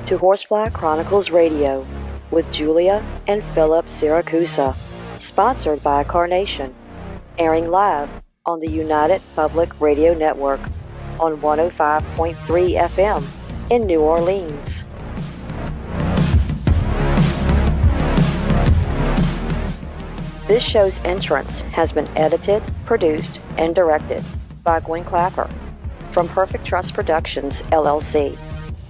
to Horsefly Chronicles Radio with Julia and Philip Siracusa, sponsored by Carnation, airing live on the United Public Radio Network on 105.3 FM in New Orleans. This show's entrance has been edited, produced, and directed by Gwen Clapper from Perfect Trust Productions, LLC.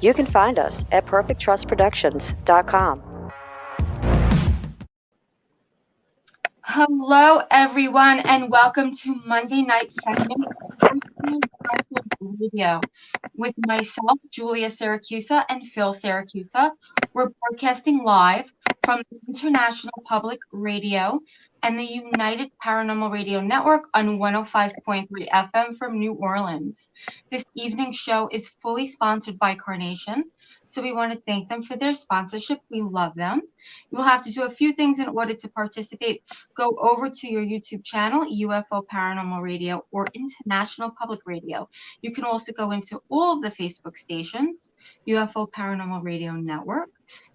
You can find us at perfecttrustproductions.com. Hello, everyone, and welcome to Monday Night Segment of Radio with myself, Julia Siracusa, and Phil Siracusa. We're broadcasting live from the International Public Radio and the United Paranormal Radio Network on 105.3 FM from New Orleans. This evening's show is fully sponsored by Carnation, so we want to thank them for their sponsorship. We love them. You will have to do a few things in order to participate. Go over to your YouTube channel, UFO Paranormal Radio or International Public Radio. You can also go into all of the Facebook stations, UFO Paranormal Radio Network,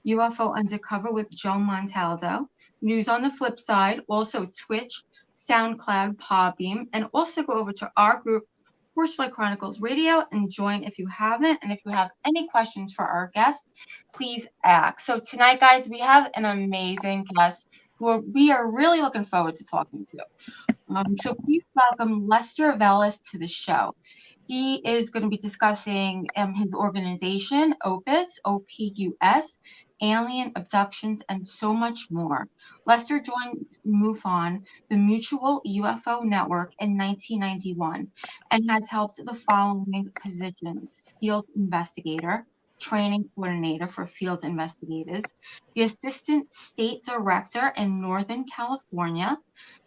UFO Undercover with Joe Montaldo, News on the Flip Side, also Twitch, SoundCloud, Podbeam, and also go over to our group, Horsefly Chronicles Radio, and join if you haven't. And if you have any questions for our guests, please ask. So tonight, guys, we have an amazing guest who we are really looking forward to talking to. So please welcome Lester Velez to the show. He is going to be discussing his organization, OPUS, OPUS, alien abductions, and so much more. Lester joined MUFON, the Mutual UFO Network, in 1991 and has held the following positions: field investigator, training coordinator for field investigators, the assistant state director in Northern California,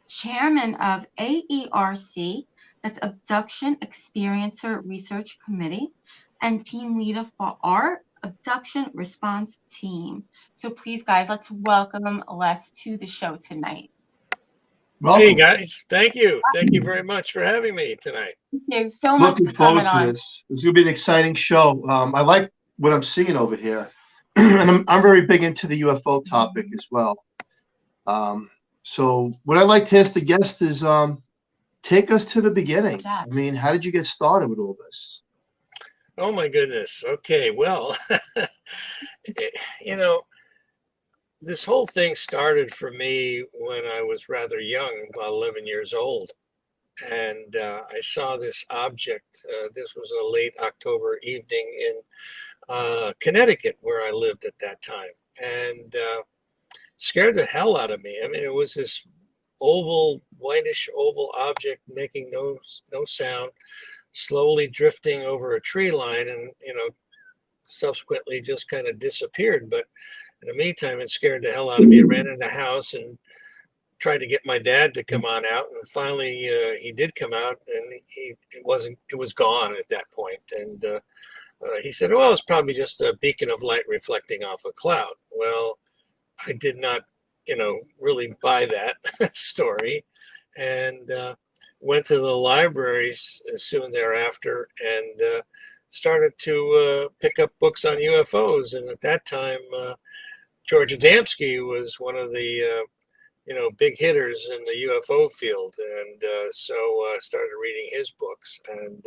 chairman of AERC, that's Abduction Experiencer Research Committee, and team leader for our abduction response team. So please, guys, let's welcome Les to the show tonight. Welcome. Hey, guys. Thank you. Thank you very much for having me tonight. Thank you so much for coming on. This is going to be an exciting show. I like what I'm seeing over here. And I'm very big into the UFO topic as well. So what I'd like to ask the guest is take us to the beginning. Yes. I mean, how did you get started with all this? Oh, my goodness. Okay, well, this whole thing started for me when I was rather young, about 11 years old. And I saw this object. This was a late October evening in Connecticut, where I lived at that time. And scared the hell out of me. I mean, it was this oval, whitish oval object making no sound, slowly drifting over a tree line, and subsequently just kind of disappeared. But in the meantime, it scared the hell out of me. I ran in the house and tried to get my dad to come on out, and finally he did come out, and it was gone at that point. And he said, well, it's probably just a beacon of light reflecting off a cloud. Well, I did not really buy that story, and went to the libraries soon thereafter and started to pick up books on UFOs. And at that time, George Adamski was one of the big hitters in the UFO field, and so I started reading his books, and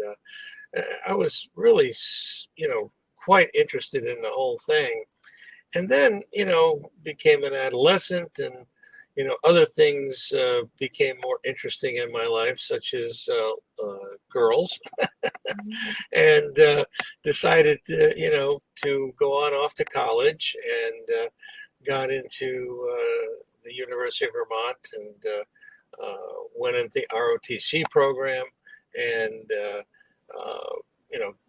I was really quite interested in the whole thing. And then became an adolescent, and other things became more interesting in my life, such as girls, and decided to go on off to college, and got into the University of Vermont, and went into the ROTC program, and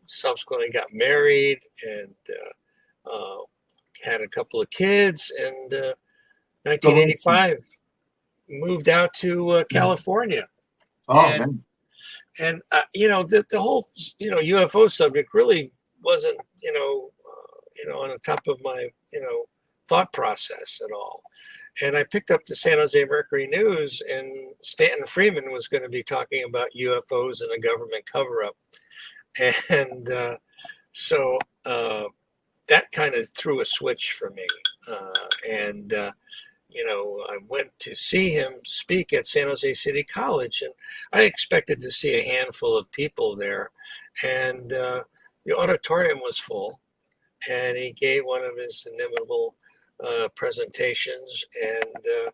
subsequently got married, and had a couple of kids, and 1985 moved out to California. And the whole UFO subject really wasn't on the top of my thought process at all. And I picked up the San Jose Mercury News, and Stanton Freeman was going to be talking about UFOs and a government cover-up. And so that kind of threw a switch for me. And I went to see him speak at San Jose City College, and I expected to see a handful of people there. And the auditorium was full, and he gave one of his inimitable presentations. And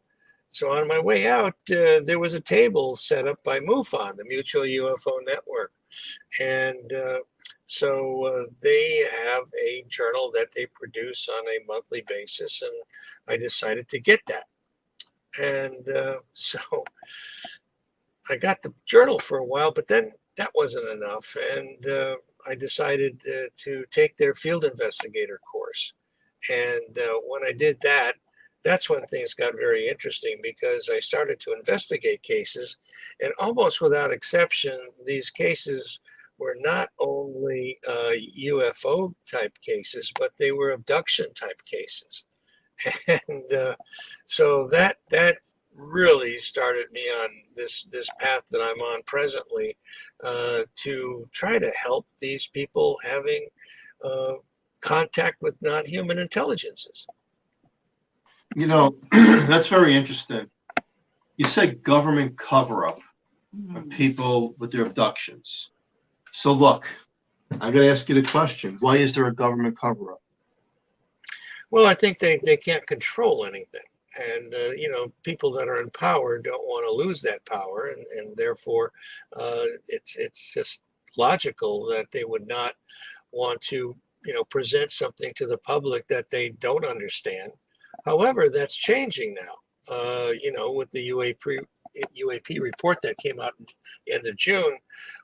so on my way out, there was a table set up by MUFON, the Mutual UFO Network. And so they have a journal that they produce on a monthly basis, and I decided to get that. And so I got the journal for a while, but then that wasn't enough. And I decided to take their field investigator course. And when I did that, that's when things got very interesting, because I started to investigate cases, and almost without exception, these cases were not only UFO type cases, but they were abduction type cases. And so that really started me on this path that I'm on presently, to try to help these people having contact with non-human intelligences. That's very interesting. You said government cover-up of people with their abductions. So look, I'm going to ask you the question. Why is there a government cover-up? Well, I think they can't control anything. And, people that are in power don't want to lose that power. And therefore, it's just logical that they would not want to, present something to the public that they don't understand. However, that's changing now, with the UAP report that came out in the end of June,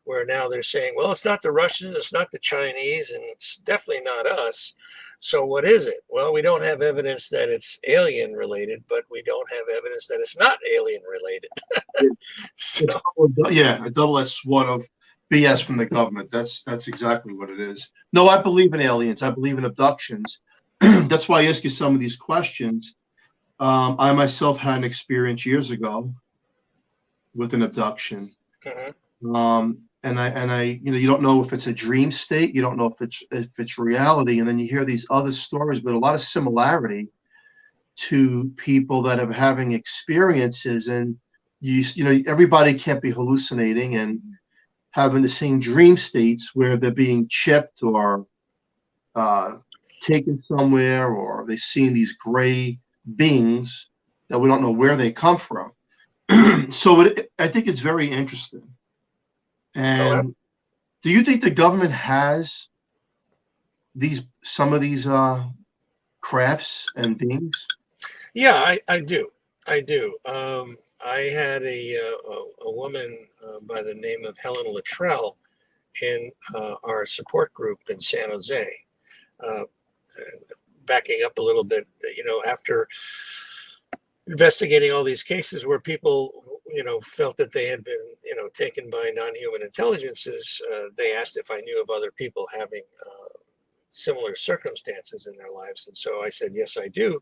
where now they're saying, well, it's not the Russians, it's not the Chinese, and it's definitely not us. So what is it? Well, we don't have evidence that it's alien related, but we don't have evidence that it's not alien related. So, a double-edged sword of BS from the government. That's exactly what it is. No, I believe in aliens. I believe in abductions. That's why I ask you some of these questions. I myself had an experience years ago with an abduction. And I, you don't know if it's a dream state, you don't know if it's reality, and then you hear these other stories, but a lot of similarity to people that are having experiences, and everybody can't be hallucinating and having the same dream states where they're being chipped or taken somewhere, or they've seen these gray beings that we don't know where they come from. So I think it's very interesting. And do you think the government has some of these crafts and beings? Yeah, I do. I had a woman by the name of Helen Luttrell in our support group in San Jose. Backing up a little bit, after investigating all these cases where people, felt that they had been, taken by non-human intelligences, they asked if I knew of other people having similar circumstances in their lives. And so I said, yes, I do.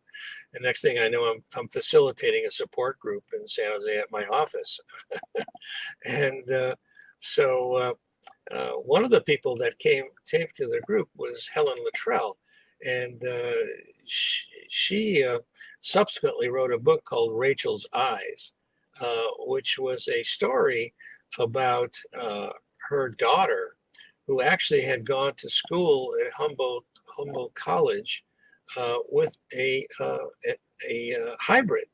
And next thing I know, I'm facilitating a support group in San Jose at my office. And so one of the people that came to the group was Helen Luttrell. And she subsequently wrote a book called Rachel's Eyes, which was a story about her daughter, who actually had gone to school at Humboldt College with a hybrid,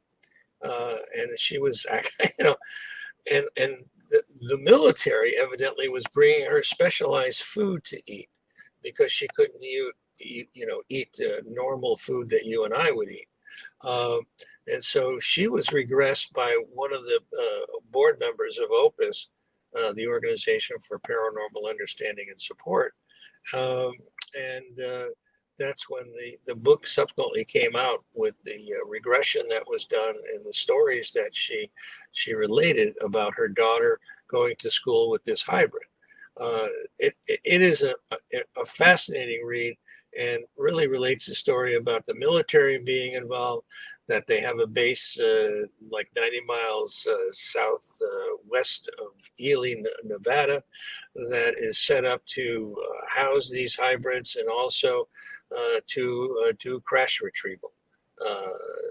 and she was, and the military evidently was bringing her specialized food to eat, because she couldn't eat normal food that you and I would eat. And so she was regressed by one of the board members of OPUS, the Organization for Paranormal Understanding and Support. And that's when the book subsequently came out, with the regression that was done and the stories that she related about her daughter going to school with this hybrid. It is a fascinating read. and really relates the story about the military being involved, that they have a base like 90 miles southwest of Ely, Nevada, that is set up to house these hybrids and also to do crash retrieval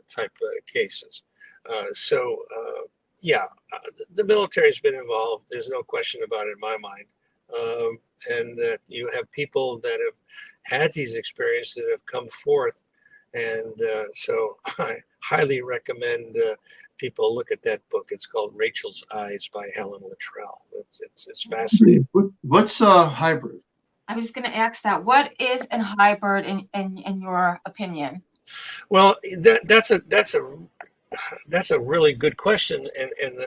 type cases. Yeah, the military's been involved. There's no question about it in my mind. And that you have people that have had these experiences that have come forth. And so I highly recommend people look at that book. It's called Rachel's Eyes by Helen Luttrell. It's fascinating. What's a hybrid? I was going to ask that. What is a hybrid in your opinion? Well, that's a really good question, and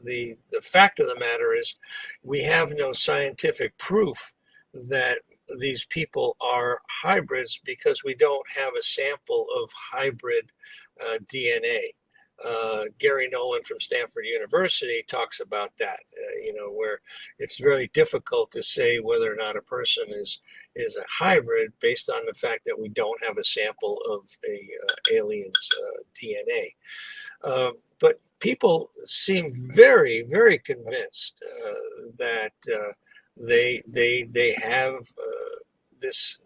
the fact of the matter is, we have no scientific proof that these people are hybrids because we don't have a sample of hybrid DNA. Gary Nolan from Stanford University talks about that, where it's very difficult to say whether or not a person is a hybrid based on the fact that we don't have a sample of a alien's DNA. But people seem very, very convinced that they have this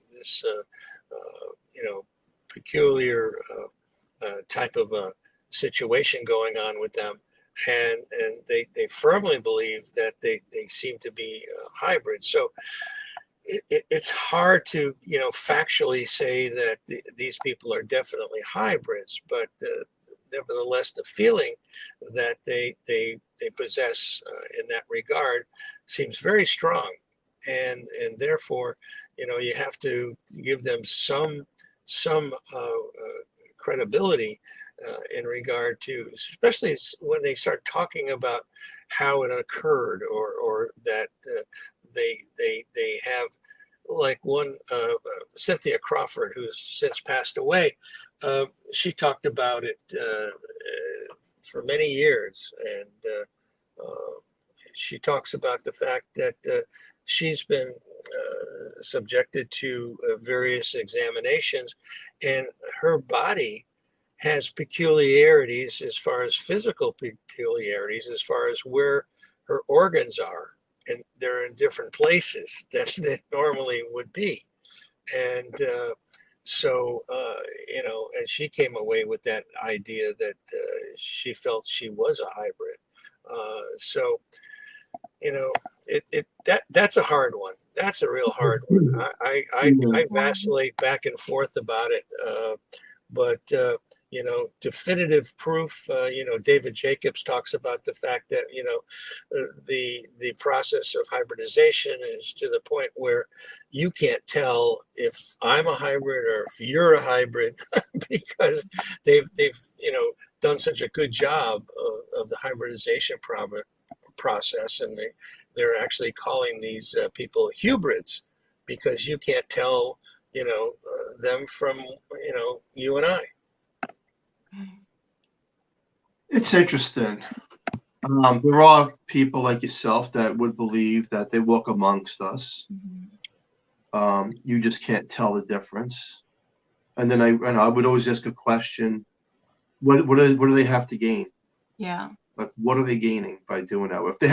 peculiar type of a situation going on with them, and they firmly believe that they seem to be hybrids. So it's hard to factually say that these people are definitely hybrids, but nevertheless, the feeling that they possess in that regard seems very strong, and therefore, you have to give them some credibility in regard to, especially when they start talking about how it occurred, or that they have, like one Cynthia Crawford, who's since passed away. She talked about it for many years, and she talks about the fact that she's been subjected to various examinations, and her body has peculiarities as far as physical peculiarities, as far as where her organs are, and they're in different places than they normally would be. And and she came away with that idea that she felt she was a hybrid. That's a hard one. That's a real hard one. I vacillate back and forth about it. But definitive proof, David Jacobs talks about the fact that, the process of hybridization is to the point where you can't tell if I'm a hybrid or if you're a hybrid because they've done such a good job of the hybridization process, and they're actually calling these people hybrids because you can't tell them from you and I. It's interesting. There are people like yourself that would believe that they walk amongst us. You just can't tell the difference. And then I would always ask a question: what do they have to gain? Yeah. Like, what are they gaining by doing that? If they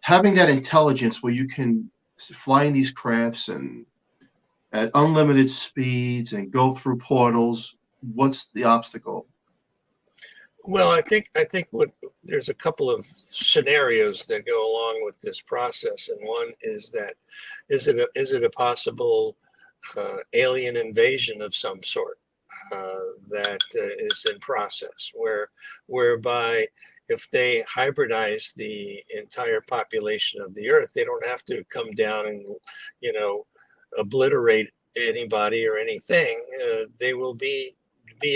having that intelligence where you can fly in these crafts and at unlimited speeds and go through portals, what's the obstacle? Well, I think there's a couple of scenarios that go along with this process, and one is that is it a possible alien invasion of some sort that is in process, whereby if they hybridize the entire population of the Earth, they don't have to come down and obliterate anybody or anything. They will be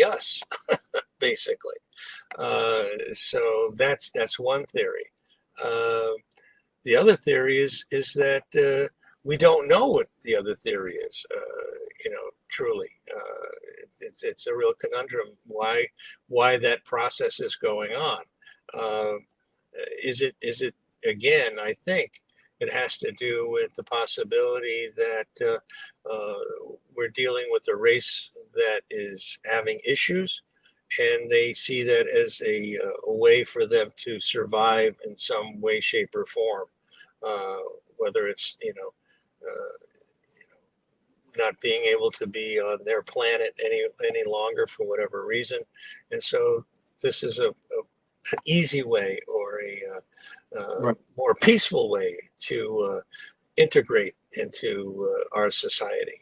us, basically. So that's one theory. The other theory is that we don't know what the other theory is. Truly, it's a real conundrum why that process is going on. Is it again? I think it has to do with the possibility that we're dealing with a race that is having issues, and they see that as a way for them to survive in some way, shape, or form, whether it's not being able to be on their planet any longer for whatever reason, and so this is an easy way or a Right. more peaceful way to integrate into our society.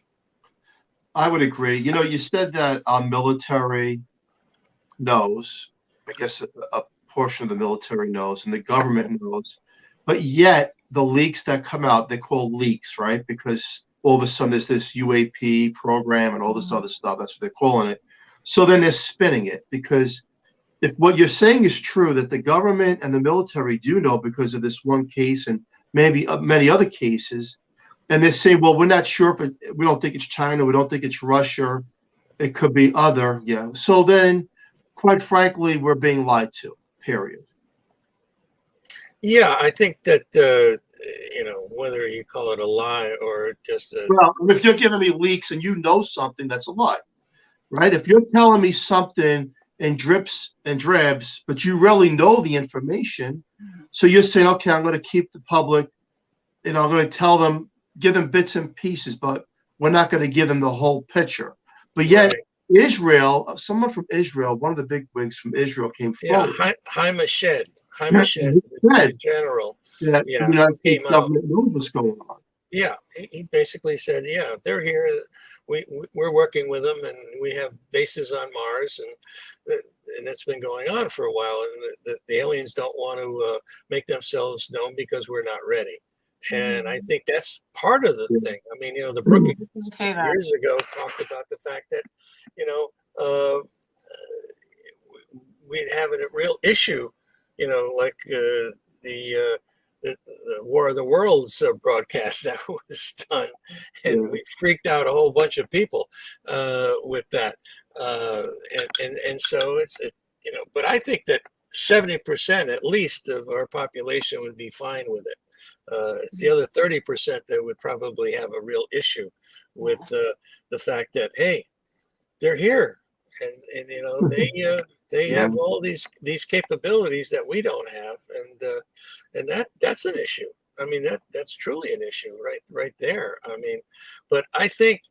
I would agree. You said that our military knows, I guess a portion of the military knows, and the government knows, but yet the leaks that come out, they call leaks, right? Because all of a sudden there's this UAP program and all this other stuff. That's what they're calling it. So then they're spinning it, because if what you're saying is true, that the government and the military do know because of this one case and maybe many other cases, and they say, well, we're not sure if we don't think it's China, we don't think it's Russia, it could be other, yeah. So then, quite frankly, we're being lied to, period. Yeah, I think that whether you call it a lie or just Well, if you're giving me leaks and you know something, that's a lie, right? If you're telling me something in drips and drabs, but you really know the information, so you're saying, okay, I'm going to keep the public, I'm going to tell them, give them bits and pieces, but we're not going to give them the whole picture. But yet, right. Israel, someone from Israel, one of the big wigs from Israel came Yeah, forward. Haim Eshed, the general, That yeah, the United came States out. government knows what's going on. Yeah, he basically said, yeah, they're here. We're working with them, and we have bases on Mars, and it's been going on for a while. And the aliens don't want to make themselves known because we're not ready. And I think that's part of the thing. I mean, the Brookings years ago talked about the fact that, we'd have a real issue, like the War of the Worlds broadcast that was done, and we freaked out a whole bunch of people with that, and so but I think that 70% at least of our population would be fine with it. It's the other 30% that would probably have a real issue with the fact that, hey, they're here, and they have all these capabilities that we don't have, and that's an issue. I mean, that's truly an issue right there. I mean, but I think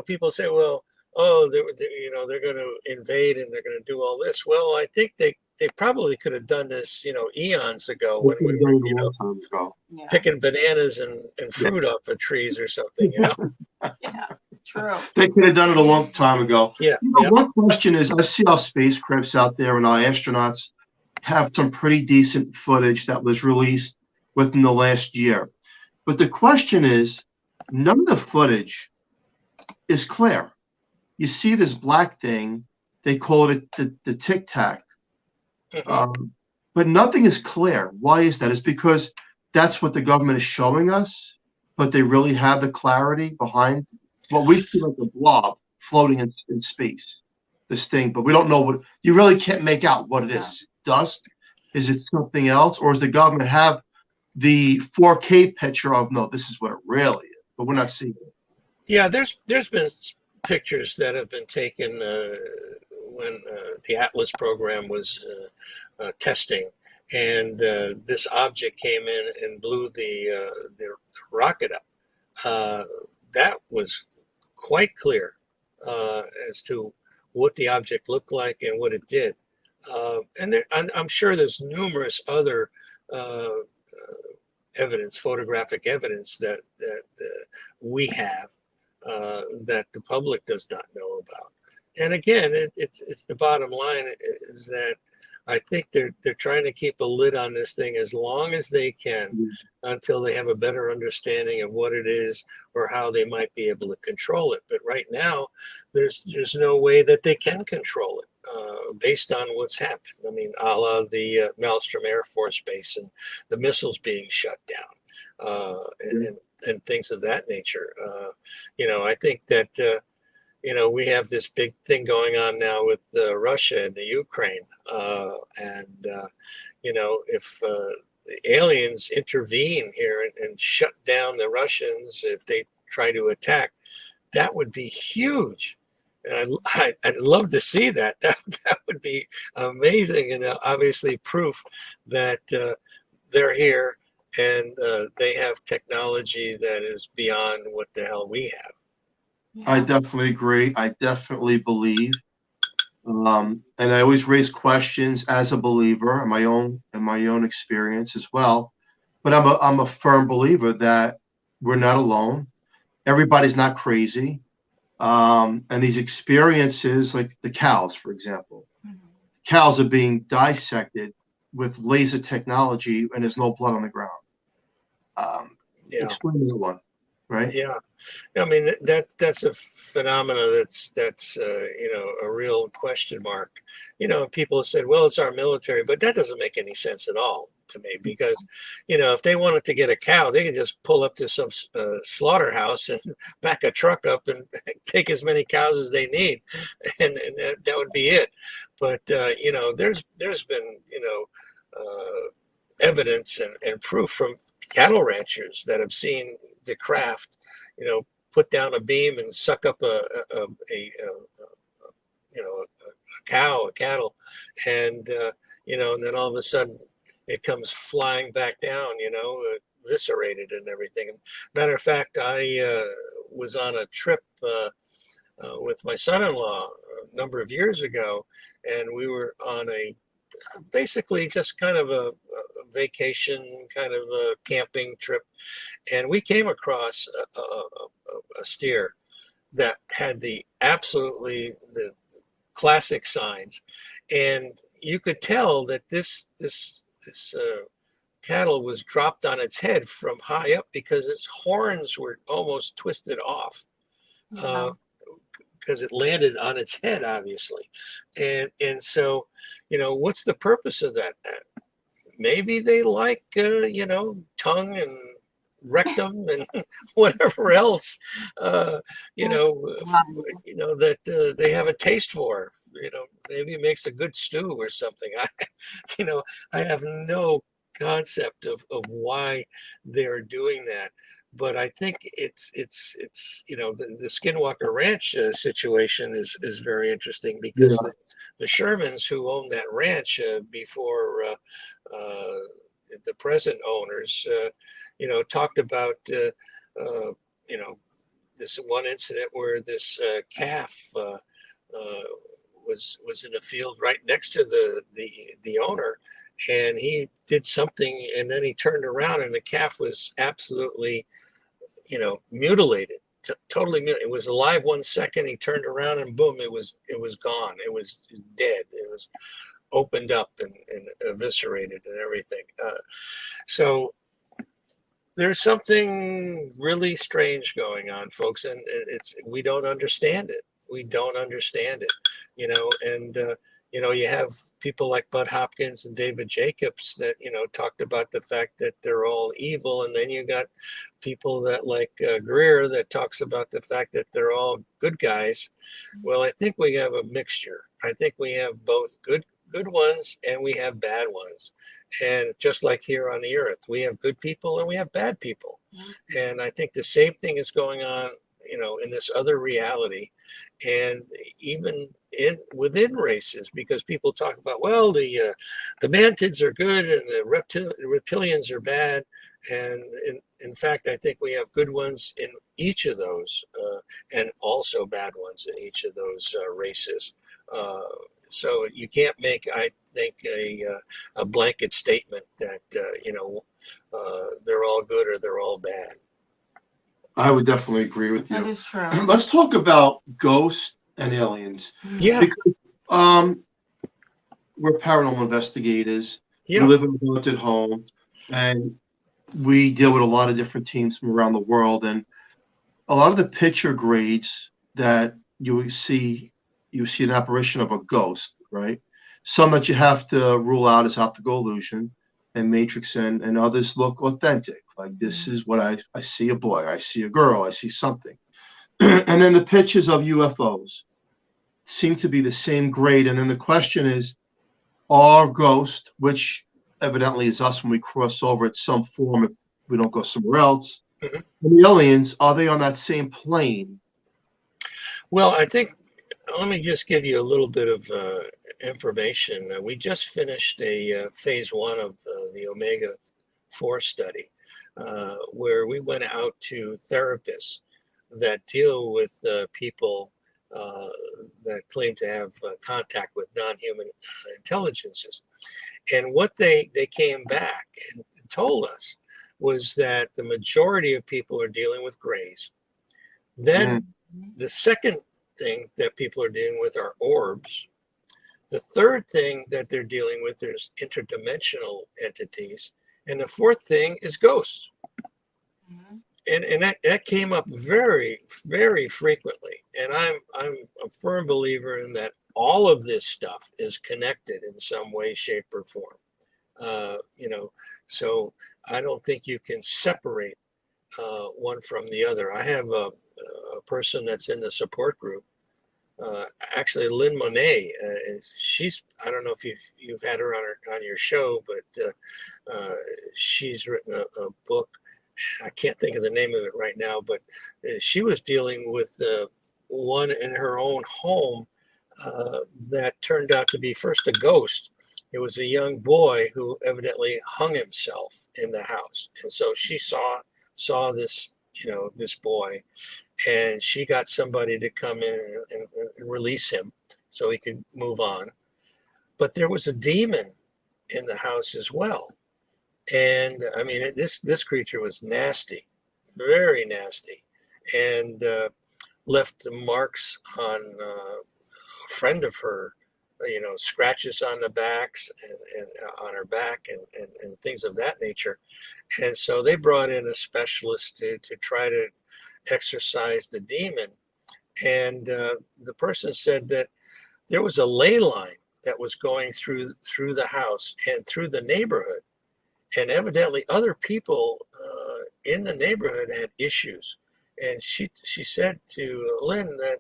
people say, well, oh, they're going to invade and they're going to do all this. Well, I think they probably could have done this eons ago when we were picking bananas and fruit off of trees or something. Yeah, true. They could have done it a long time ago. Yeah. One question is, I see our spacecrafts out there and our astronauts have some pretty decent footage that was released within the last year. But the question is, none of the footage is clear. You see this black thing, they call it the Tic Tac, but nothing is clear. Why is that? It's because that's what the government is showing us, but they really have the clarity behind what we see like a blob floating in space, this thing, but we don't know what, you really can't make out what it is. Is it dust? Is it something else? Or does the government have the 4K picture of, no, this is what it really is, but we're not seeing it? Yeah, there's been pictures that have been taken when the Atlas program was testing, and this object came in and blew the rocket up. That was quite clear as to what the object looked like and what it did. And I'm sure there's numerous other evidence, photographic evidence that we have that the public does not know about. And again, it's the bottom line is that I think they're trying to keep a lid on this thing as long as they can until they have a better understanding of what it is or how they might be able to control it. But right now, there's no way that they can control it based on what's happened. I mean, a la the Maelstrom Air Force Base and the missiles being shut down and things of that nature. I think that we have this big thing going on now with Russia and the Ukraine. If the aliens intervene here and shut down the Russians, if they try to attack, that would be huge. And I'd love to see that. That would be amazing, and obviously proof that they're here and they have technology that is beyond what the hell we have. I definitely agree. I definitely believe. And I always raise questions as a believer in my own experience as well. But I'm a firm believer that we're not alone. Everybody's not crazy. And these experiences, like the cows, for example, cows are being dissected with laser technology, and there's no blood on the ground. Explain that one, right? Yeah, I mean that's a phenomena that's a real question mark. People have said, well, it's our military, but that doesn't make any sense at all to me, because if they wanted to get a cow, they could just pull up to some slaughterhouse and back a truck up and take as many cows as they need, and that would be it. But there's been evidence and proof from cattle ranchers that have seen the craft, put down a beam and suck up a cattle, and and then all of a sudden it comes flying back down, eviscerated and everything. Matter of fact, I was on a trip with my son-in-law a number of years ago, and we were on basically just kind of a vacation, kind of a camping trip, and we came across a steer that had the classic signs, and you could tell that this cattle was dropped on its head from high up because its horns were almost twisted off. Because it landed on its head, obviously. And so, what's the purpose of that? Maybe they like, tongue and rectum and whatever else, that they have a taste for. Maybe it makes a good stew or something. I have no concept of why they're doing that. But I think it's the Skinwalker Ranch situation is very interesting, because the Shermans who owned that ranch before the present owners, talked about this one incident where this calf was in a field right next to the owner, and he did something, and then he turned around and the calf was absolutely mutilated, totally mutilated. It was alive 1 second, he turned around and boom, it was gone. It was dead. It was opened up and eviscerated and everything. So there's something really strange going on, folks, and we don't understand it. We don't understand it, and you have people like Bud Hopkins and David Jacobs that, talked about the fact that they're all evil. And then you got people that like Greer that talks about the fact that they're all good guys. Well, I think we have a mixture. I think we have both good ones and we have bad ones. And just like here on the earth, we have good people and we have bad people. And I think the same thing is going on, in this other reality, and even within races, because people talk about, well, the mantids are good and the reptilians are bad, and in fact, I think we have good ones in each of those, and also bad ones in each of those races. So you can't make, I think, a blanket statement that they're all good or they're all bad. I would definitely agree with you. That is true. Let's talk about ghosts and aliens. Yeah. Because, we're paranormal investigators. Yeah. We live in a haunted home, and we deal with a lot of different teams from around the world. And a lot of the picture grades that you see an apparition of a ghost, right? Some that you have to rule out as optical illusion and matrix, and others look authentic. Like, this is what I see a boy, I see a girl, I see something. And then the pictures of UFOs seem to be the same grade. And then the question is, are ghosts, which evidently is us when we cross over at some form if we don't go somewhere else, and the aliens, are they on that same plane Well, I think let me just give you a little bit of information. We just finished a phase one of the omega-4 study, where we went out to therapists that deal with people that claim to have contact with non-human intelligences. And what they came back and told us was that the majority of people are dealing with grays. Then the second thing that people are dealing with are orbs. The third thing that they're dealing with is interdimensional entities. And the fourth thing is ghosts. And that came up very, very frequently. And I'm a firm believer in that all of this stuff is connected in some way, shape, or form. So I don't think you can separate one from the other. I have a person that's in the support group. Actually, Lynn Monet. She's, I don't know if you've had her on your show, but she's written a book. I can't think of the name of it right now, but she was dealing with one in her own home that turned out to be first a ghost. It was a young boy who evidently hung himself in the house, and so she saw this, this boy, and she got somebody to come in and release him so he could move on. But there was a demon in the house as well. And I mean, this creature was nasty, very nasty, and left marks on a friend of her, scratches on the backs and on her back and things of that nature. And so they brought in a specialist to try to exorcise the demon. And the person said that there was a ley line that was going through the house and through the neighborhood. And evidently other people in the neighborhood had issues. And she said to Lynn that,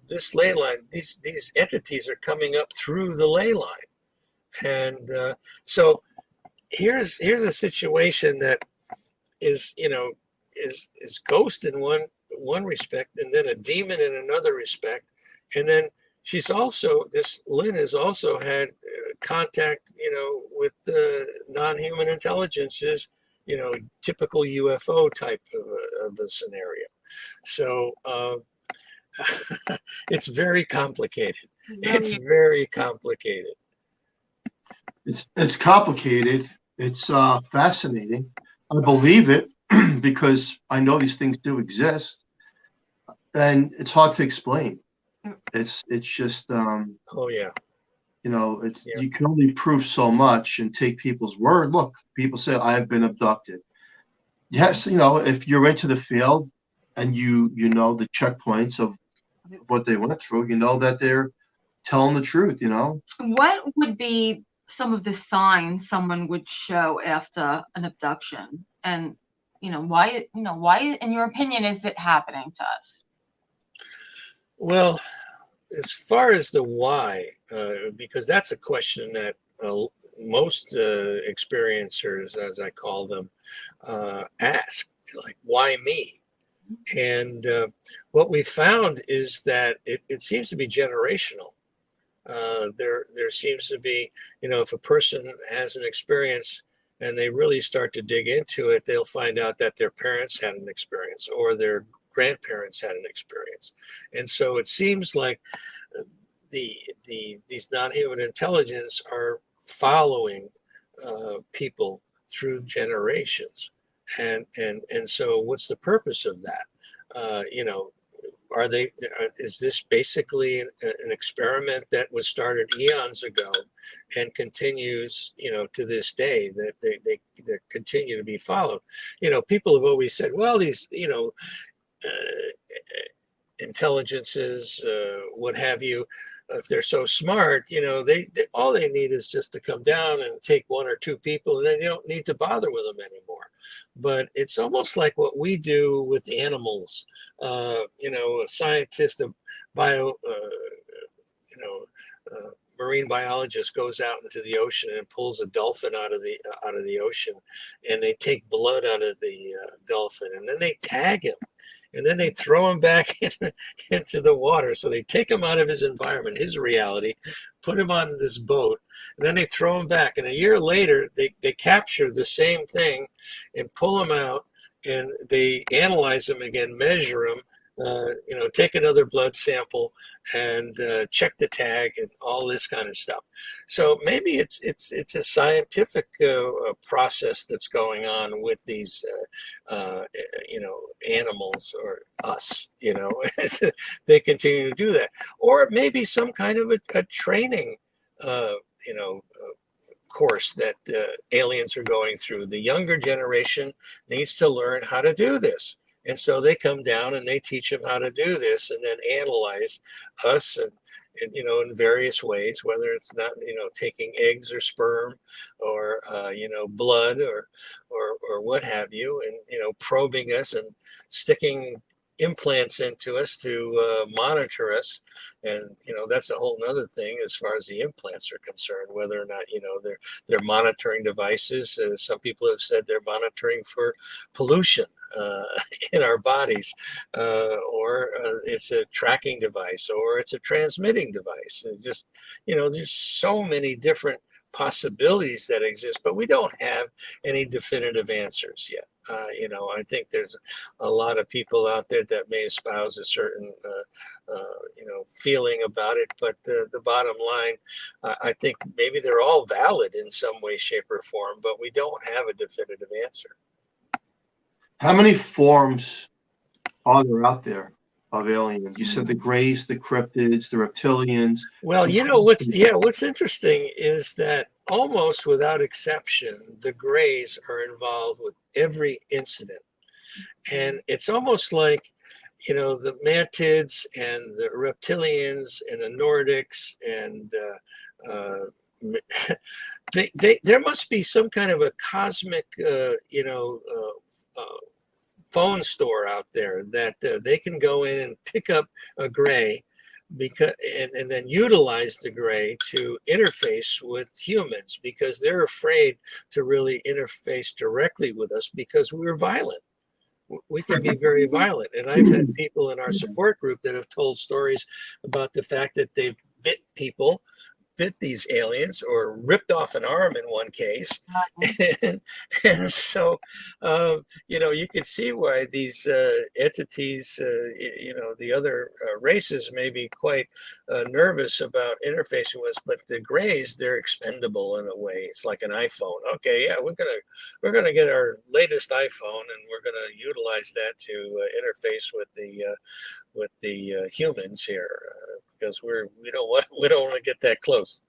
this ley line, these entities are coming up through the ley line. And so here's a situation that is, is ghost in one respect, and then a demon in another respect. And then Lynn has also had contact, with non-human intelligences, typical UFO type of a scenario. So it's very complicated. It's very complicated. It's complicated. It's fascinating. I believe it because I know these things do exist, and it's hard to explain. It's just oh yeah. You can only prove so much and take people's word. Look, people say I've been abducted. Yes, if you're into the field and you know the checkpoints of what they went through, you know that they're telling the truth. What would be some of the signs someone would show after an abduction, and why in your opinion is it happening to us? Well, as far as the why, because that's a question that most experiencers, as I call them, ask, like, why me? And what we found is that it seems to be generational. There seems to be, if a person has an experience and they really start to dig into it, they'll find out that their parents had an experience or their grandparents had an experience. And so it seems like these non-human intelligence are following people through generations. And so what's the purpose of that? Is this basically an experiment that was started eons ago and continues, to this day, that they continue to be followed? People have always said, well, these, intelligences, what have you, if they're so smart, they all they need is just to come down and take one or two people, and then they don't need to bother with them anymore. But it's almost like what we do with animals. A scientist, a marine biologist goes out into the ocean and pulls a dolphin out of the ocean, and they take blood out of the dolphin, and then they tag him. and then they throw him back into the water. So they take him out of his environment, his reality, put him on this boat, and then they throw him back. And a year later, they capture the same thing and pull him out, and they analyze him again, measure him, take another blood sample and check the tag and all this kind of stuff. So maybe it's a scientific process that's going on with these animals or us. They continue to do that, or it may be some kind of a training course that aliens are going through. The younger generation needs to learn how to do this. And so they come down and they teach them how to do this and then analyze us and in various ways, whether it's not, taking eggs or sperm or, blood or what have you, and, probing us and sticking implants into us to monitor us. And that's a whole nother thing as far as the implants are concerned, whether or not they're monitoring devices. Some people have said they're monitoring for pollution in our bodies, or it's a tracking device, or it's a transmitting device. And just there's so many different possibilities that exist, but we don't have any definitive answers yet. I think there's a lot of people out there that may espouse a certain, feeling about it, but the bottom line, I think maybe they're all valid in some way, shape, or form, but we don't have a definitive answer. How many forms are there out there of aliens? You said the Greys, the cryptids, the reptilians. Well, what's interesting is that almost without exception, the Greys are involved with every incident. And it's almost like, the mantids and the reptilians and the Nordics and there must be some kind of a cosmic, phone store out there that they can go in and pick up a Grey and then utilize the Grey to interface with humans, because they're afraid to really interface directly with us because we're violent. We can be very violent. And I've had people in our support group that have told stories about the fact that they've bit these aliens or ripped off an arm in one case. And so, you can see why these entities, the other races may be quite nervous about interfacing with us, but the Greys, they're expendable in a way. It's like an iPhone. Okay, yeah, we're gonna get our latest iPhone and we're gonna utilize that to interface with the humans here. Because we don't want to get that close.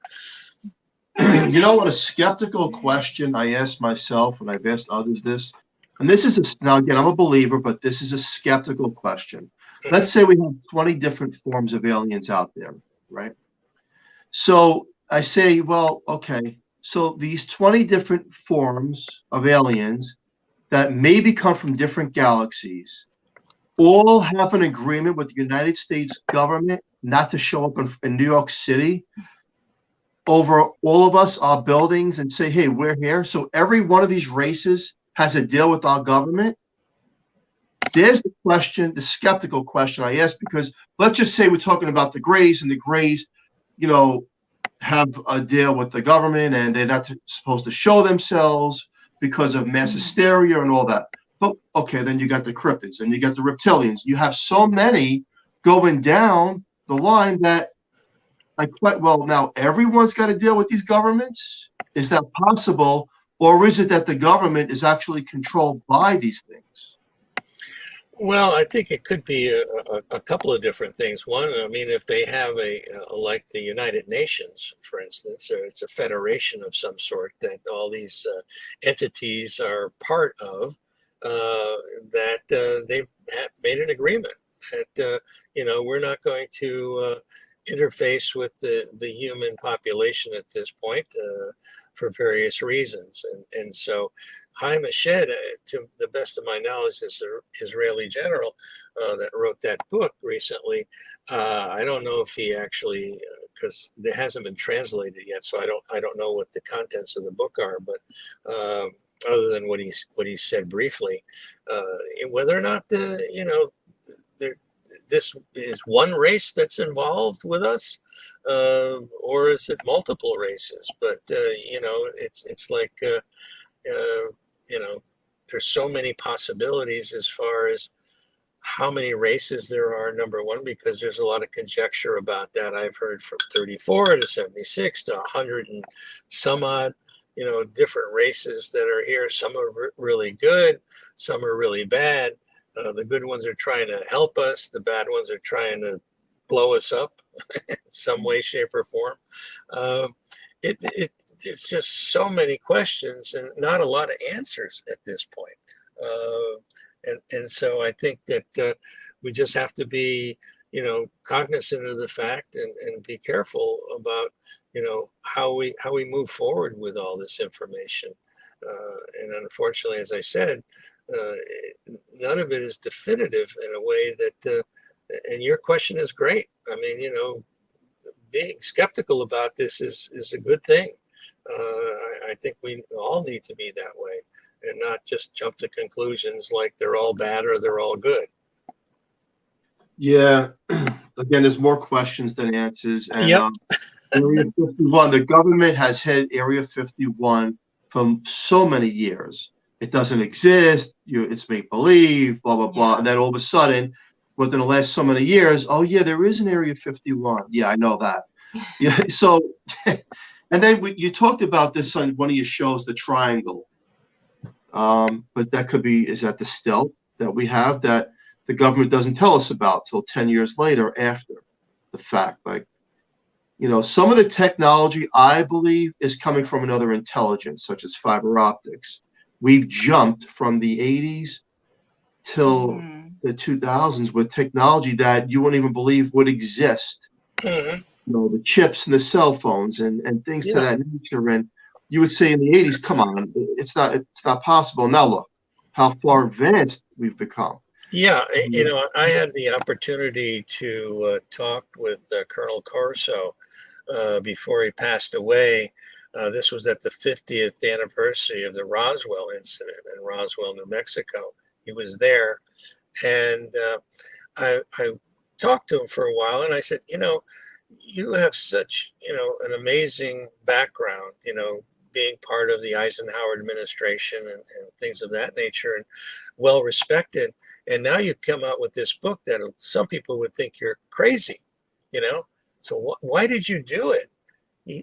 You know what? A skeptical question I asked myself, and I've asked others this, and this is now again, I'm a believer, but this is a skeptical question. Let's say we have 20 different forms of aliens out there, right? So I say, well, okay, so these 20 different forms of aliens that maybe come from different galaxies all have an agreement with the United States government not to show up in New York City over all of us, our buildings, and say, hey, we're here. So every one of these races has a deal with our government. There's the question, the skeptical question I ask, because let's just say we're talking about the Greys, and the Greys, have a deal with the government and they're not supposed to show themselves because of mass hysteria and all that. But okay, then you got the cryptids and you got the reptilians. You have so many going down the line that now everyone's got to deal with these governments. Is that possible? Or is it that the government is actually controlled by these things? Well, I think it could be a couple of different things. One, I mean, if they have like the United Nations, for instance, or it's a federation of some sort that all these entities are part of, that they've made an agreement that, we're not going to interface with the human population at this point for various reasons. And so Haim Eshed, to the best of my knowledge, is an Israeli general that wrote that book recently. I don't know if he actually, because it hasn't been translated yet, so I don't know what the contents of the book are, but other than what he said briefly, whether or not there, this is one race that's involved with us, or is it multiple races? But it's like there's so many possibilities as far as how many races there are, number one, because there's a lot of conjecture about that. I've heard from 34 to 76 to 100 and some odd, different races that are here. Some are really good, some are really bad. The good ones are trying to help us, the bad ones are trying to blow us up in some way, shape, or form. It's just so many questions and not a lot of answers at this point. And so I think that we just have to be, cognizant of the fact and be careful about, how we move forward with all this information. And unfortunately, as I said, none of it is definitive in a way that, and your question is great. I mean, being skeptical about this is a good thing. I think we all need to be that way and not just jump to conclusions like they're all bad or they're all good. Yeah. Again, there's more questions than answers. And Yep. Area 51, the government has had Area 51 for so many years. It doesn't exist. It's make believe, blah, blah, blah. And then all of a sudden, within the last so many years, oh, yeah, there is an Area 51. Yeah, I know that. Yeah. So, and then you talked about this on one of your shows, The Triangle. But that could be, is that the stealth that we have that the government doesn't tell us about till 10 years later after the fact? Like, some of the technology, I believe, is coming from another intelligence, such as fiber optics. We've jumped from the 80s till the 2000s with technology that you wouldn't even believe would exist. The chips and the cell phones and things to that nature. And you would say in the 80s, come on, it's not possible. Now look how far advanced we've become. Yeah, I had the opportunity to talk with Colonel Corso before he passed away. This was at the 50th anniversary of the Roswell incident in Roswell, New Mexico. He was there, and I talked to him for a while, and I said, you have such, an amazing background, being part of the Eisenhower administration and things of that nature, and well respected. And now you come out with this book that some people would think you're crazy, So why did you do it?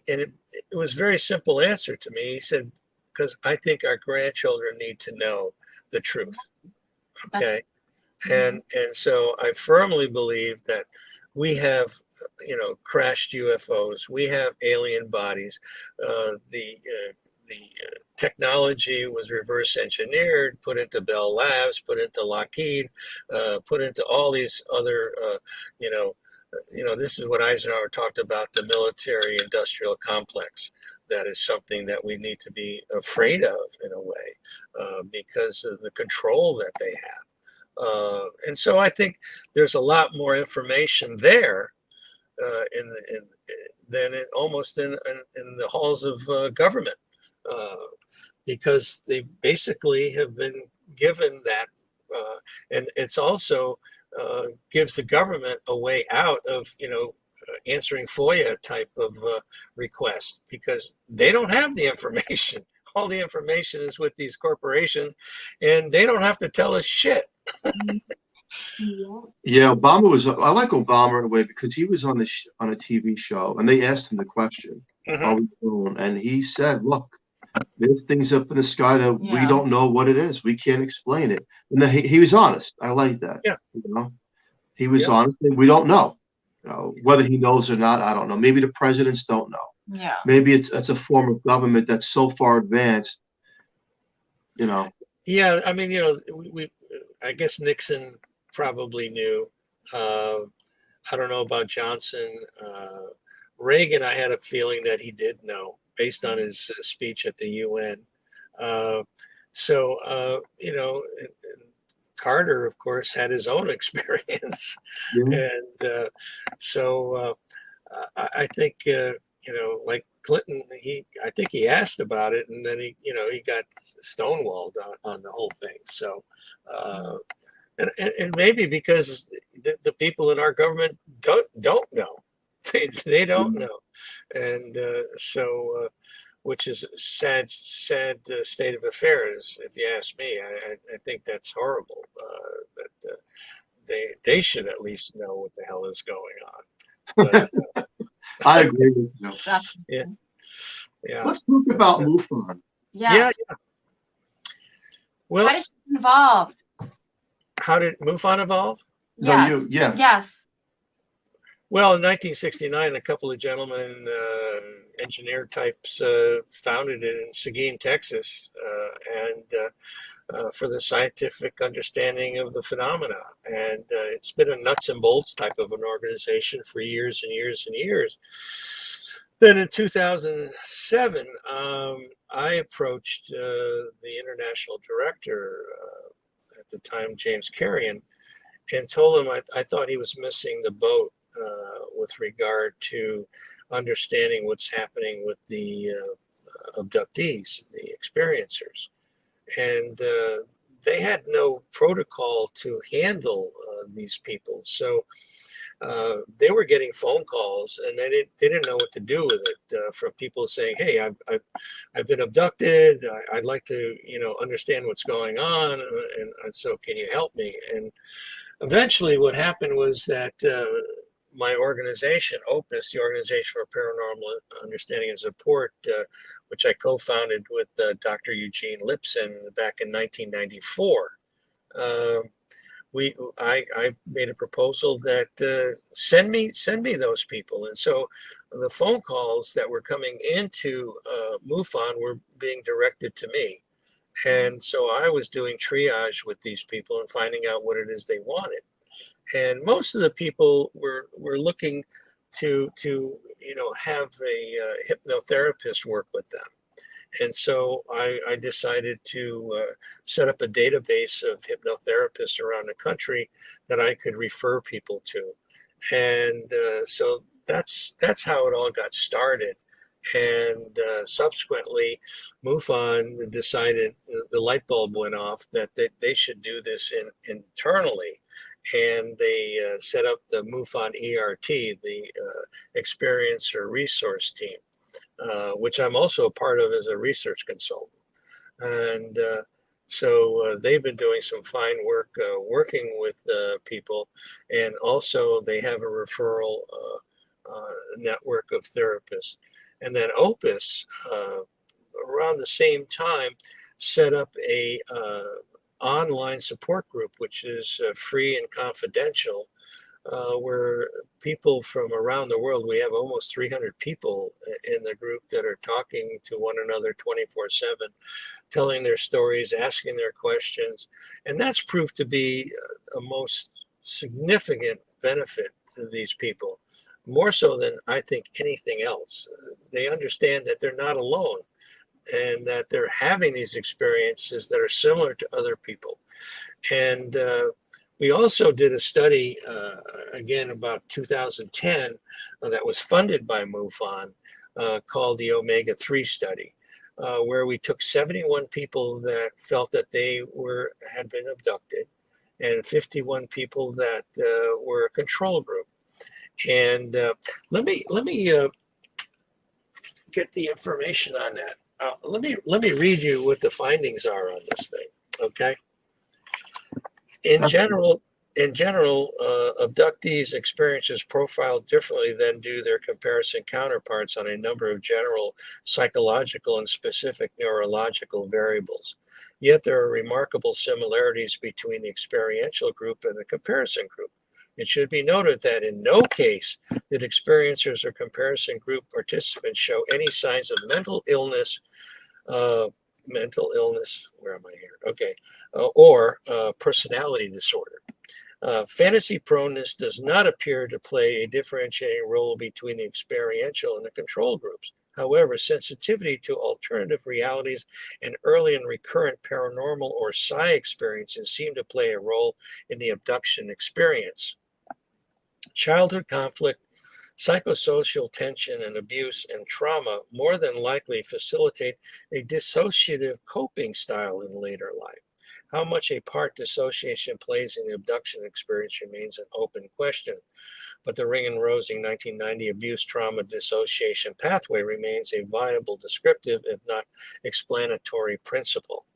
And it was a very simple answer to me. He said, because I think our grandchildren need to know the truth. Okay. And so I firmly believe that we have, crashed UFOs. We have alien bodies. The technology was reverse engineered, put into Bell Labs, put into Lockheed, put into all these other, this is what Eisenhower talked about, the military industrial complex. That is something that we need to be afraid of in a way because of the control that they have. And so I think there's a lot more information there than almost in the halls of government because they basically have been given that. And it's also gives the government a way out of, answering FOIA type of request because they don't have the information. All the information is with these corporations and they don't have to tell us shit. Yeah, Obama was. I like Obama in a way because he was on on a TV show and they asked him the question, "Are we doing?" And he said, "Look, there's things up in the sky that we don't know what it is. We can't explain it." And then he was honest. I like that. Yeah, he was honest. And we don't know, whether he knows or not. I don't know. Maybe the presidents don't know. Yeah. Maybe it's a form of government that's so far advanced. Yeah, I mean, we I guess Nixon probably knew. I don't know about Johnson. Reagan, I had a feeling that he did know based on his speech at the UN. Carter, of course, had his own experience. And so I think, like Clinton, I think he asked about it and then he got stonewalled on the whole thing. So, And maybe because the people in our government don't know. They don't know. And which is a sad state of affairs, if you ask me. I think that's horrible. That they should at least know what the hell is going on. But I agree with you. yeah, yeah. Let's talk about MUFON. Yeah. Well, how did you get involved? How did MUFON evolve? Yes. No, yeah. Yes. Well, in 1969, a couple of gentlemen, engineer types, founded it in Seguin, Texas, and for the scientific understanding of the phenomena. And it's been a nuts and bolts type of an organization for years and years and years. Then in 2007, I approached the international director at the time, James Carrion, and told him I thought he was missing the boat with regard to understanding what's happening with the abductees, the experiencers. And they had no protocol to handle these people. So they were getting phone calls, and they didn't know what to do with it from people saying, "Hey, I've been abducted. I'd like to understand what's going on, and so can you help me?" And eventually, what happened was that my organization, OPUS, the Organization for Paranormal Understanding and Support, which I co-founded with Dr. Eugene Lipson back in 1994. I made a proposal that send me those people, and so the phone calls that were coming into MUFON were being directed to me, and so I was doing triage with these people and finding out what it is they wanted. And most of the people were looking to have a hypnotherapist work with them. And so I decided to set up a database of hypnotherapists around the country that I could refer people to. And so that's how it all got started. And subsequently, MUFON decided the light bulb went off that they should do this internally. And they set up the MUFON ERT, the Experiencer Resource Team, which I'm also a part of as a research consultant. And so they've been doing some fine work working with people. And also they have a referral network of therapists. And then OPUS, around the same time, set up a online support group, which is free and confidential, where people from around the world, we have almost 300 people in the group that are talking to one another 24/7, telling their stories, asking their questions. And that's proved to be a most significant benefit to these people, more so than I think anything else. They understand that they're not alone, and that they're having these experiences that are similar to other people. And we also did a study, again, about 2010, that was funded by MUFON, called the Omega-3 study, where we took 71 people that felt that they had been abducted, and 51 people that were a control group. And let me get the information on that. Let me read you what the findings are on this thing. Okay. In general, abductees' experiences profile differently than do their comparison counterparts on a number of general psychological and specific neurological variables. Yet there are remarkable similarities between the experiential group and the comparison group. It should be noted that in no case did experiencers or comparison group participants show any signs of mental illness, where am I here? Okay, or personality disorder. Fantasy proneness does not appear to play a differentiating role between the experiential and the control groups. However, sensitivity to alternative realities and early and recurrent paranormal or psi experiences seem to play a role in the abduction experience. Childhood conflict, psychosocial tension and abuse, and trauma more than likely facilitate a dissociative coping style in later life. How much a part dissociation plays in the abduction experience remains an open question, but the Ring and Rosing 1990 abuse trauma dissociation pathway remains a viable descriptive, if not explanatory, principle.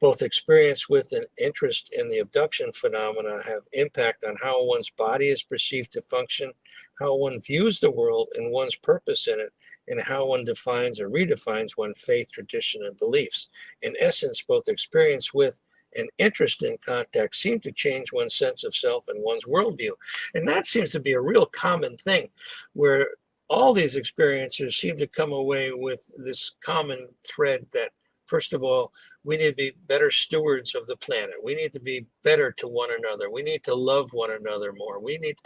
Both experience with and interest in the abduction phenomena have impact on how one's body is perceived to function, how one views the world and one's purpose in it, and how one defines or redefines one's faith, tradition, and beliefs. In essence, both experience with and interest in contact seem to change one's sense of self and one's worldview. And that seems to be a real common thing, where all these experiencers seem to come away with this common thread that, first of all, we need to be better stewards of the planet. We need to be better to one another. We need to love one another more. We need,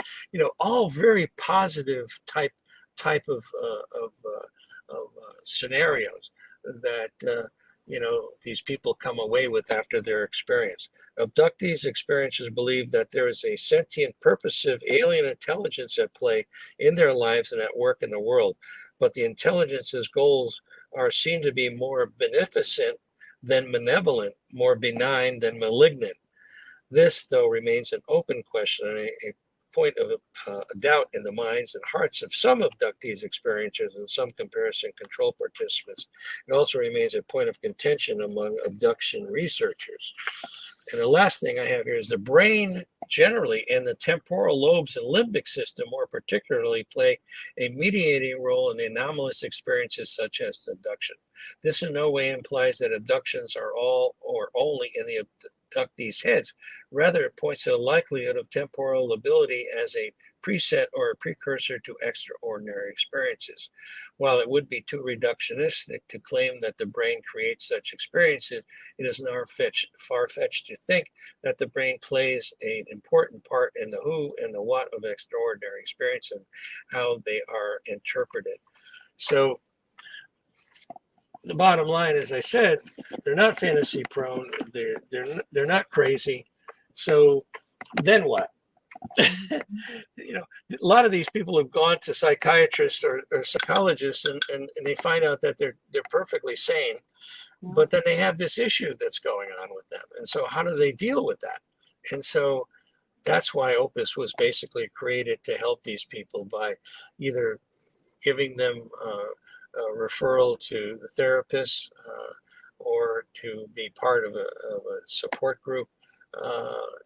all very positive type of scenarios that these people come away with after their experience. Abductees, experiencers believe that there is a sentient, purposive alien intelligence at play in their lives and at work in the world, but the intelligence's goals are seen to be more beneficent than malevolent, more benign than malignant. This, though, remains an open question and a point of doubt in the minds and hearts of some abductees, experiencers, and some comparison control participants. It also remains a point of contention among abduction researchers. And the last thing I have here is the brain generally and the temporal lobes and limbic system more particularly play a mediating role in the anomalous experiences such as abduction. This in no way implies that abductions are all or only in the abductees' heads. Rather, it points to the likelihood of temporal ability as a preset or a precursor to extraordinary experiences. While it would be too reductionistic to claim that the brain creates such experiences, it is far-fetched to think that the brain plays an important part in the who and the what of extraordinary experience and how they are interpreted. So the bottom line, as I said, they're not fantasy prone. They're not crazy. So then what? A lot of these people have gone to psychiatrists or psychologists and they find out that they're perfectly sane, but then they have this issue that's going on with them. And so how do they deal with that? And so that's why Opus was basically created, to help these people by either giving them a referral to the therapist or to be part of a support group.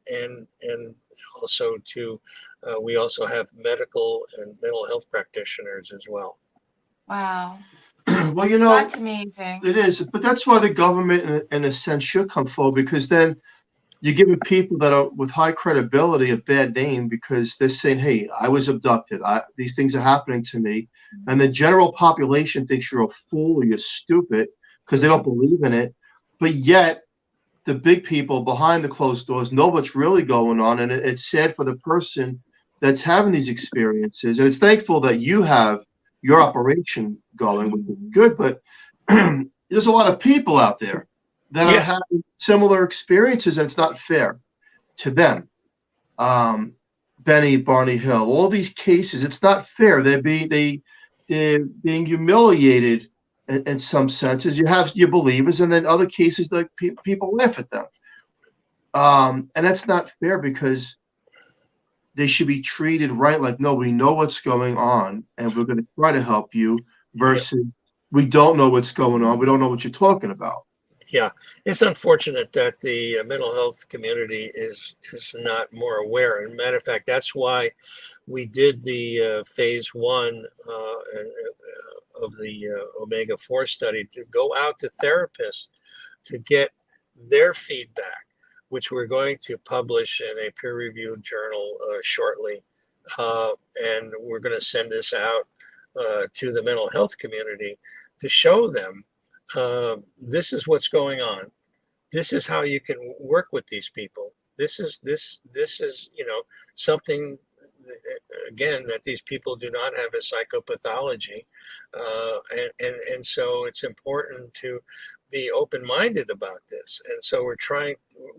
And also we also have medical and mental health practitioners as well. Wow. Well, That's amazing. It is, but that's why the government, in a sense, should come forward, because then you're giving people that are with high credibility a bad name, because they're saying, hey, I was abducted. These things are happening to me. And the general population thinks you're a fool or you're stupid because they don't believe in it. But yet, the big people behind the closed doors know what's really going on. And it's sad for the person that's having these experiences. And it's thankful that you have your operation going, which is good. But there's a lot of people out there that are having similar experiences, and it's not fair to them. Benny, Barney Hill, all these cases, it's not fair. They're being humiliated in some senses. You have your believers, and then other cases, like people laugh at them. And that's not fair, because they should be treated right. Like, no, we know what's going on, and we're going to try to help you, versus we don't know what's going on. We don't know what you're talking about. Yeah, it's unfortunate that the mental health community is not more aware. And matter of fact, that's why we did the phase 1 of the omega-4 study, to go out to therapists to get their feedback, which we're going to publish in a peer-reviewed journal shortly. And we're going to send this out to the mental health community to show them this is what's going on. This is how you can work with these people. This is something, again, that these people do not have a psychopathology, and so it's important to be open-minded about this. And so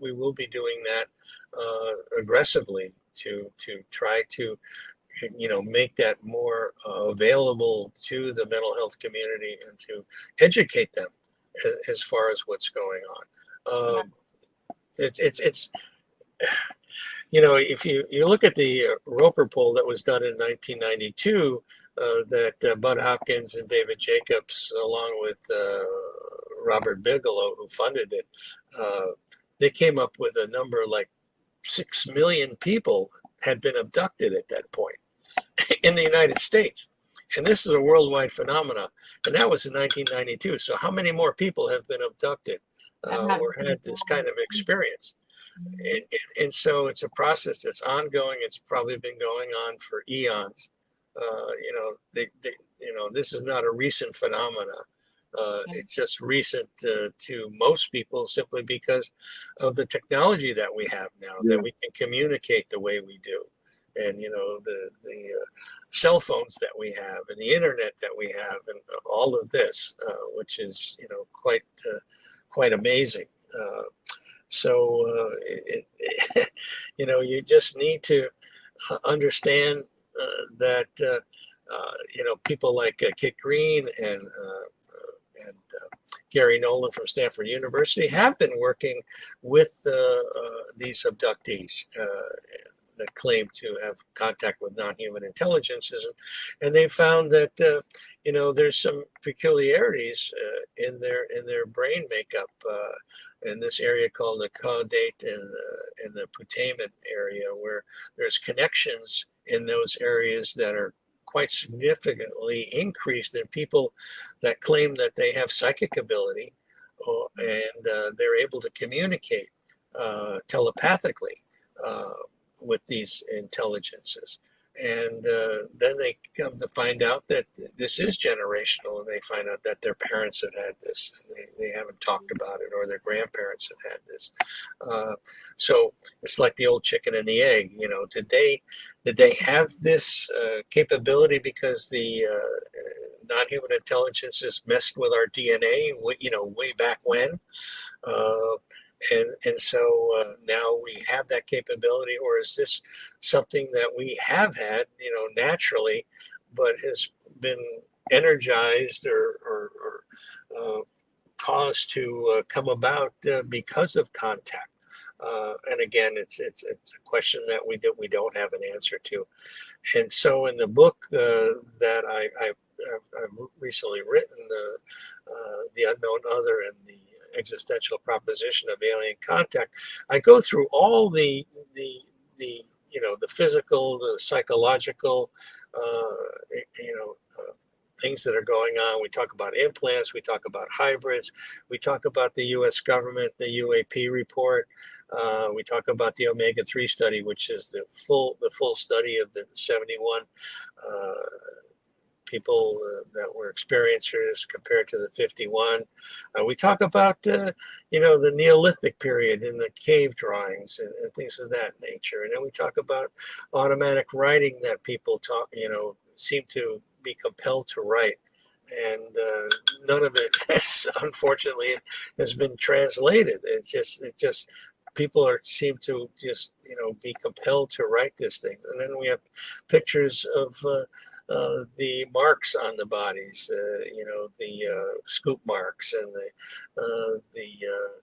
we will be doing that aggressively to try to make that more available to the mental health community and to educate them as far as what's going on. it's if you look at the Roper poll that was done in 1992, that Bud Hopkins and David Jacobs, along with Robert Bigelow, who funded it, they came up with a number like 6 million people had been abducted at that point in the United States. And this is a worldwide phenomenon. And that was in 1992. So how many more people have been abducted or had this kind of experience? And so it's a process that's ongoing. It's probably been going on for eons. This is not a recent phenomena. It's just recent to most people simply because of the technology that we have now, that we can communicate the way we do. And, the cell phones that we have and the internet that we have and all of this, which is, quite amazing. You just need to understand that, people like Kit Green and Gary Nolan from Stanford University have been working with these abductees that claim to have contact with non-human intelligences, and they found that there's some peculiarities in their brain makeup in this area called the caudate and the putamen area, where there's connections in those areas that are quite significantly increased in people that claim that they have psychic ability and they're able to communicate telepathically with these intelligences. And then they come to find out that this is generational, and they find out that their parents have had this, and they haven't talked about it, or their grandparents have had this. So it's like the old chicken and the egg. Did they have this capability because the non-human intelligences messed with our DNA, way back when? And so now we have that capability, or is this something that we have had, naturally, but has been energized or caused to come about because of contact? And again, it's a question that we don't have an answer to. And so in the book that I've recently written, The Unknown Other and the Existential Proposition of Alien Contact, I go through all the physical, the psychological, things that are going on. We talk about implants, we talk about hybrids, we talk about the U.S. government, the UAP report, we talk about the omega-3 study, which is the full study of the 71 people that were experiencers compared to the 51. We talk about, the Neolithic period in the cave drawings and things of that nature. And then we talk about automatic writing that people seem to be compelled to write. And none of it, unfortunately, has been translated. It just people seem to just be compelled to write this thing. And then we have pictures of the marks on the bodies, the scoop marks and the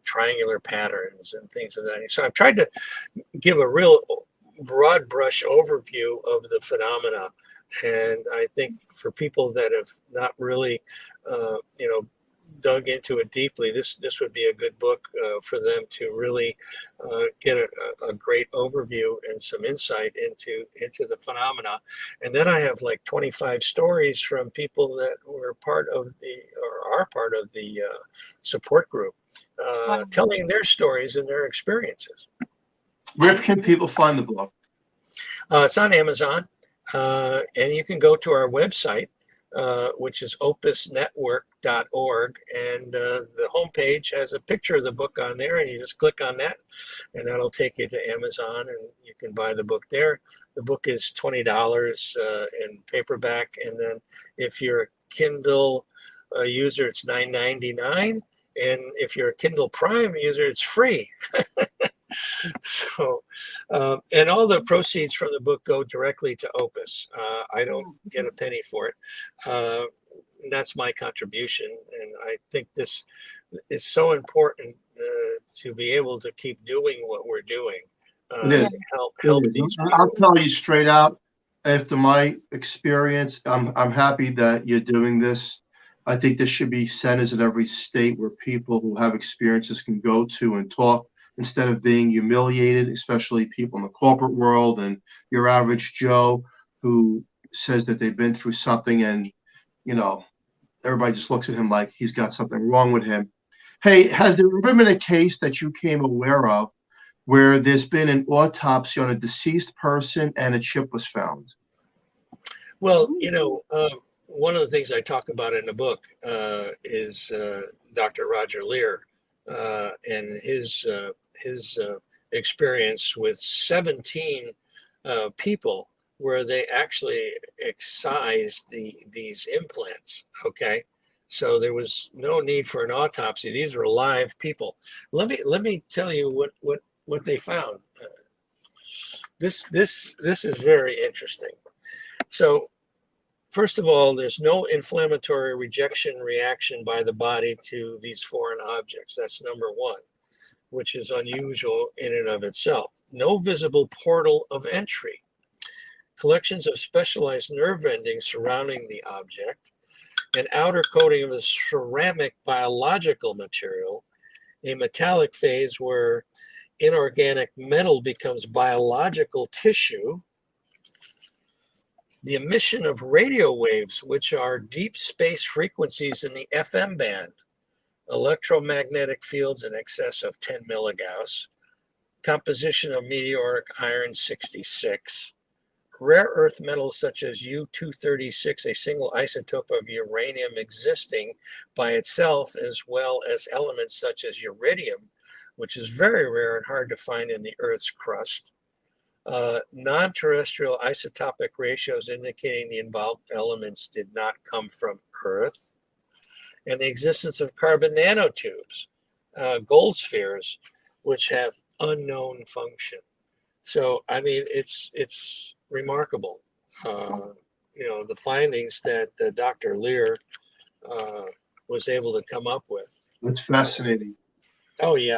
triangular patterns and things of that. So I've tried to give a real broad brush overview of the phenomena. And I think for people that have not really, dug into it deeply, this would be a good book for them to really get a great overview and some insight into the phenomena. And then I have like 25 stories from people that were part of or are part of the support group, telling their stories and their experiences. Where can people find the book? It's on Amazon, and you can go to our website, which is opusnetwork.org, and the homepage has a picture of the book on there, and you just click on that, and that'll take you to Amazon, and you can buy the book there. The book is $20 in paperback, and then if you're a Kindle user, it's $9.99, and if you're a Kindle Prime user, it's free. So, and all the proceeds from the book go directly to Opus. I don't get a penny for it. That's my contribution, and I think this is so important to be able to keep doing what we're doing It is. to help It is. these I'll people. tell you straight out, after my experience, I'm happy that you're doing this. I think there should be centers in every state where people who have experiences can go to and talk instead of being humiliated, especially people in the corporate world and your average Joe who says that they've been through something and, you know, everybody just looks at him like he's got something wrong with him. Hey, has there ever been a case that you came aware of where there's been an autopsy on a deceased person and a chip was found? Well, one of the things I talk about in the book is Dr. Roger Lear and his experience with 17 people where they actually excised these implants. Okay, so there was no need for an autopsy. These were live people. Let me tell you what they found. This is very interesting. So, first of all, there's no inflammatory rejection reaction by the body to these foreign objects. That's number one, which is unusual in and of itself. No visible portal of entry. Collections of specialized nerve endings surrounding the object. An outer coating of a ceramic biological material. A metallic phase where inorganic metal becomes biological tissue. The emission of radio waves, which are deep space frequencies in the FM band, electromagnetic fields in excess of 10 milligauss, composition of meteoric iron 66, rare earth metals such as U-236, a single isotope of uranium existing by itself, as well as elements such as uridium, which is very rare and hard to find in the Earth's crust. Non-terrestrial isotopic ratios indicating the involved elements did not come from Earth, and the existence of carbon nanotubes, gold spheres, which have unknown function. So, I mean, it's remarkable. The findings that Dr. Lear was able to come up with. That's fascinating. Oh, yeah.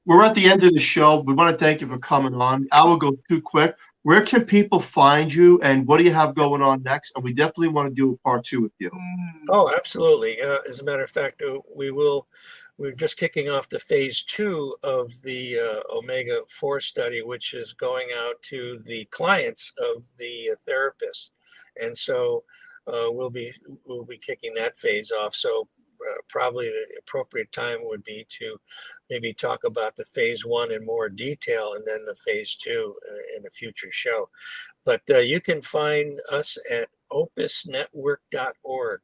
We're at the end of the show. We want to thank you for coming on. I will go too quick. Where can people find you, and what do you have going on next? And we definitely want to do a part 2 with you. Oh, absolutely. As a matter of fact, we're just kicking off the phase 2 of the omega-4 study, which is going out to the clients of the therapist. And so we'll be kicking that phase off. So probably the appropriate time would be to maybe talk about the phase 1 in more detail and then the phase 2 in a future show. But you can find us at opusnetwork.org.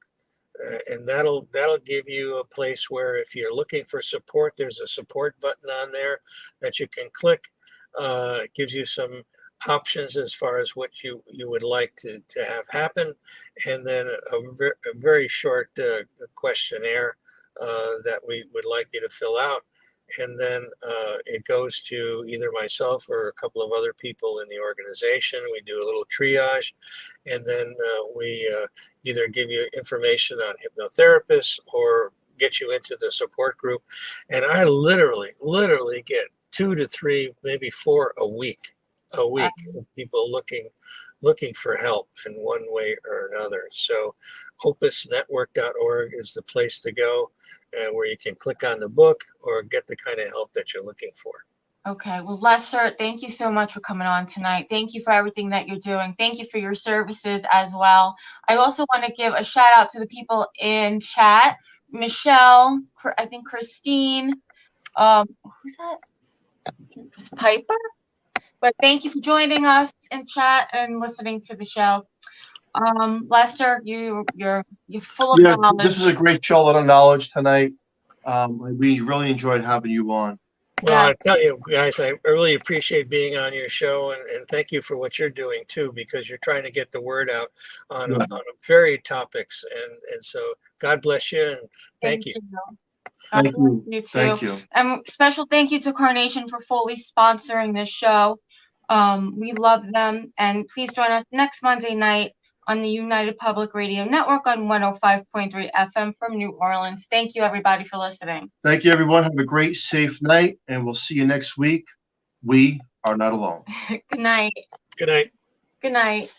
And that'll give you a place where if you're looking for support, there's a support button on there that you can click. It gives you some options as far as what you would like to have happen, and then a very short questionnaire that we would like you to fill out. And then it goes to either myself or a couple of other people in the organization. We do a little triage, and then we either give you information on hypnotherapists or get you into the support group. And I literally get 2 to 3, maybe 4 a week of people looking for help in one way or another. So opusnetwork.org is the place to go, where you can click on the book or get the kind of help that you're looking for. Okay. Well, Lester, thank you so much for coming on tonight. Thank you for everything that you're doing. Thank you for your services as well. I also want to give a shout out to the people in chat. Michelle, I think Christine, who's that? It's Piper? But thank you for joining us in chat and listening to the show. Lester, you're full of knowledge. This is a great show, a lot of knowledge tonight. We really enjoyed having you on. Well, I tell you guys, I really appreciate being on your show, and thank you for what you're doing too, because you're trying to get the word out on varied topics, and so God bless you and thank you. God Thank bless you. you too. Thank you. Special thank you to Carnation for fully sponsoring this show. We love them, and please join us next Monday night on the United Public Radio Network on 105.3 FM from New Orleans. Thank you, everybody, for listening. Thank you, everyone. Have a great, safe night, and we'll see you next week. We are not alone. Good night. Good night. Good night.